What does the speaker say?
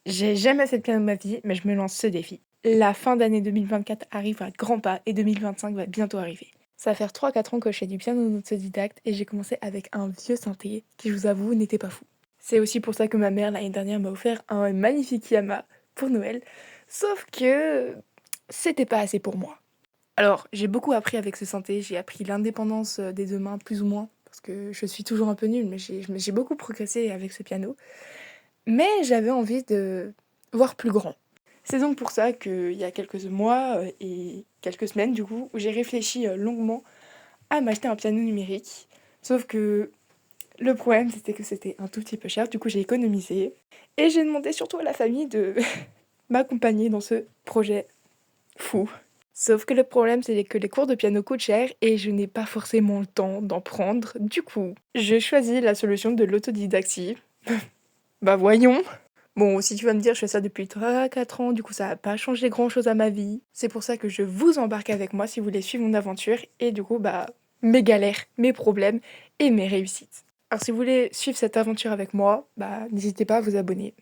J'ai jamais fait de piano de ma vie, mais je me lance ce défi. La fin d'année 2024 arrive à grands pas et 2025 va bientôt arriver. Ça va faire 3-4 ans que je fais du piano en autodidacte et j'ai commencé avec un vieux synthé qui, je vous avoue, n'était pas fou. C'est aussi pour ça que ma mère, l'année dernière, m'a offert un magnifique Yamaha pour Noël. Sauf que c'était pas assez pour moi. Alors, j'ai beaucoup appris avec ce synthé, j'ai appris l'indépendance des deux mains, plus ou moins, parce que je suis toujours un peu nulle, mais j'ai beaucoup progressé avec ce piano. Mais j'avais envie de voir plus grand. C'est donc pour ça qu'il y a quelques mois et quelques semaines du coup, où j'ai réfléchi longuement à m'acheter un piano numérique. Sauf que le problème c'était que c'était un tout petit peu cher, du coup j'ai économisé. Et j'ai demandé surtout à la famille de m'accompagner dans ce projet fou. Sauf que le problème c'est que les cours de piano coûtent cher et je n'ai pas forcément le temps d'en prendre. Du coup, je choisis la solution de l'autodidactie. Bah voyons. Bon, si tu vas me dire, je fais ça depuis 3-4 ans, du coup ça va pas changer grand-chose à ma vie. C'est pour ça que je vous embarque avec moi si vous voulez suivre mon aventure et du coup, bah, mes galères, mes problèmes et mes réussites. Alors si vous voulez suivre cette aventure avec moi, bah, n'hésitez pas à vous abonner.